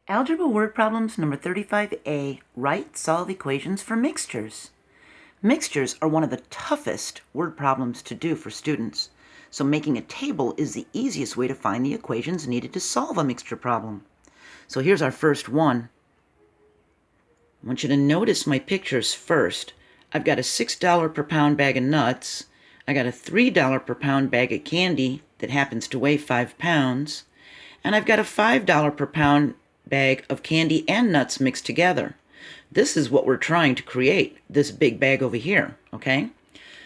Algebra word problems number 35A. Write, solve equations for mixtures. Mixtures are one of the toughest word problems to do for students, so making a table is the easiest way to find the equations needed to solve a mixture problem. So here's our first one. I want you to notice my pictures first. I've got a $6 per pound bag of nuts. I got a $3 per pound bag of candy that happens to weigh 5 pounds. And I've got a $5 per pound bag of candy and nuts mixed together. This is what we're trying to create, this big bag over here, okay?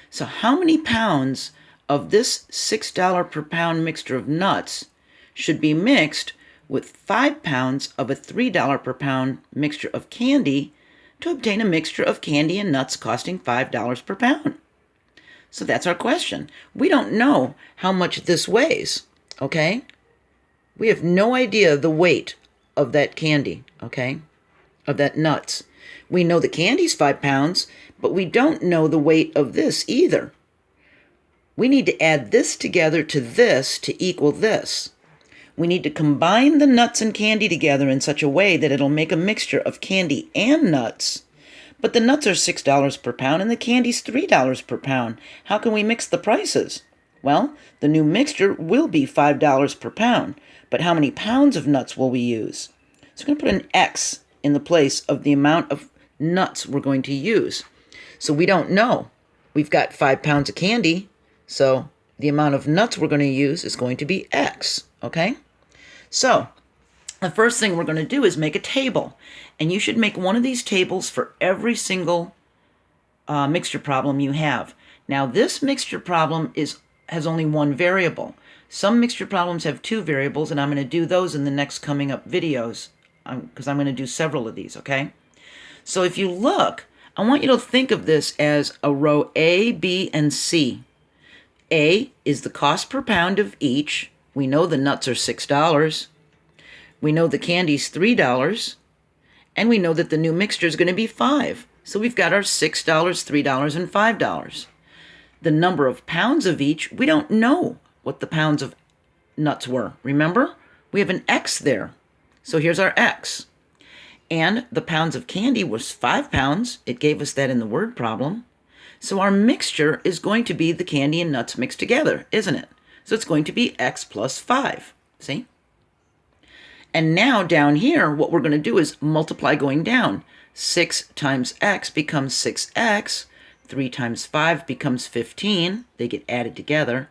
So how many pounds of this $6 per pound mixture of nuts should be mixed with 5 pounds of a $3 per pound mixture of candy to obtain a mixture of candy and nuts costing $5 per pound? So that's our question. We don't know how much this weighs, okay? We have no idea the weight of that candy, okay, of that nuts. We know the candy's 5 pounds, but we don't know the weight of this either. We need to add this together to this to equal this. We need to combine the nuts and candy together in such a way that it'll make a mixture of candy and nuts. But the nuts are $6 per pound and the candy's $3 per pound. How can we mix the prices? Well, the new mixture will be $5 per pound, but how many pounds of nuts will we use? So we're going to put an X in the place of the amount of nuts we're going to use. So we don't know. We've got 5 pounds of candy, so the amount of nuts we're going to use is going to be X, okay? So the first thing we're going to do is make a table, and you should make one of these tables for every single mixture problem you have. Now this mixture problem has only one variable. Some mixture problems have 2 variables, and I'm going to do those in the next coming up videos because I'm going to do several of these, okay? So if you look, I want you to think of this as a row A, B, and C. A is the cost per pound of each. We know the nuts are $6. We know the candy's $3. And we know that the new mixture is going to be 5. So we've got our $6, $3, and $5. The number of pounds of each, we don't know what the pounds of nuts were. Remember? We have an X there. So here's our X. And the pounds of candy was 5 pounds. It gave us that in the word problem. So our mixture is going to be the candy and nuts mixed together, isn't it? So it's going to be X plus 5. See? And now down here, what we're going to do is multiply going down. 6 times X becomes 6X. 3 times 5 becomes 15. They get added together.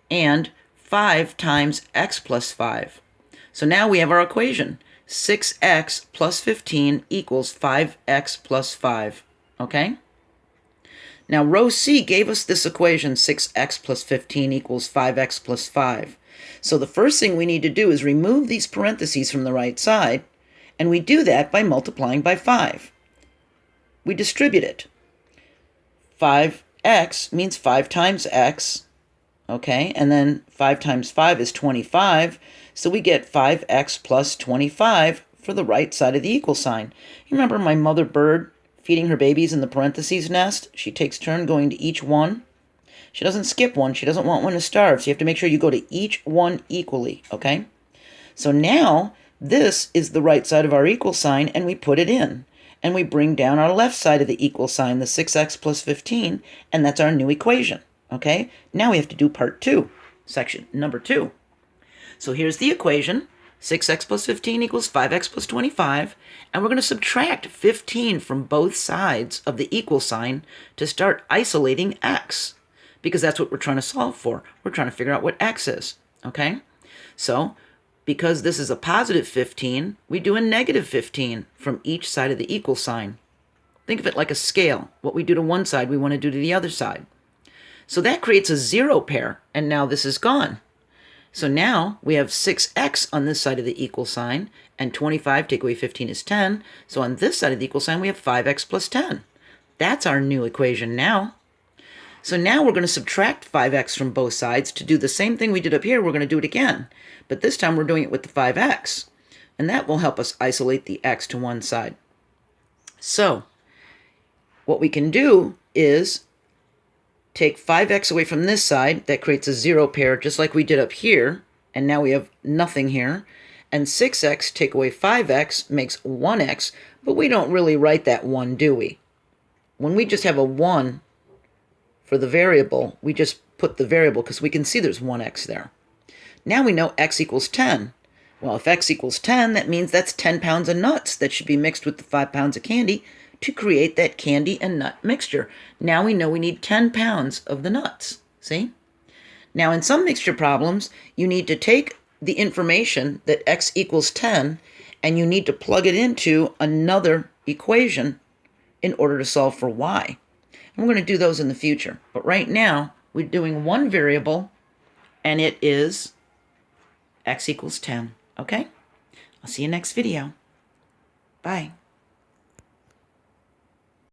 And 5 times X plus 5. So now we have our equation. 6X plus 15 equals 5X plus 5. Okay? Now row C gave us this equation, 6X plus 15 equals 5X plus 5. So the first thing we need to do is remove these parentheses from the right side, and we do that by multiplying by 5. We distribute it. 5x means 5 times x, okay? And then 5 times 5 is 25, so we get 5x plus 25 for the right side of the equal sign. You remember my mother bird feeding her babies in the parentheses nest? She takes turn going to each one. She doesn't skip one. She doesn't want one to starve, so you have to make sure you go to each one equally, okay? So now this is the right side of our equal sign, and we put it in. And we bring down our left side of the equal sign, the 6x plus 15, and that's our new equation, okay? Now we have to do part 2, section number 2. So here's the equation. 6x plus 15 equals 5x plus 25, and we're going to subtract 15 from both sides of the equal sign to start isolating x, because that's what we're trying to solve for. We're trying to figure out what x is, okay? So because this is a positive 15, we do a negative 15 from each side of the equal sign. Think of it like a scale. What we do to one side, we want to do to the other side. So that creates a 0 pair, and now this is gone. So now we have 6x on this side of the equal sign, and 25 take away 15 is 10. So on this side of the equal sign, we have 5x plus 10. That's our new equation now. So now we're going to subtract 5x from both sides. To do the same thing we did up here, we're going to do it again. But this time we're doing it with the 5x. And that will help us isolate the x to one side. So what we can do is take 5x away from this side. That creates a 0 pair, just like we did up here. And now we have nothing here. And 6x take away 5x makes 1x, but we don't really write that 1, do we? When we just have a 1 for the variable, we just put the variable because we can see there's 1x there. Now we know x equals 10. Well, if x equals 10, that means that's 10 pounds of nuts that should be mixed with the 5 pounds of candy to create that candy and nut mixture. Now we know we need 10 pounds of the nuts. See? Now in some mixture problems, you need to take the information that x equals 10 and you need to plug it into another equation in order to solve for y. And we're going to do those in the future. But right now, we're doing one variable, and it is x equals 10. Okay? I'll see you next video. Bye.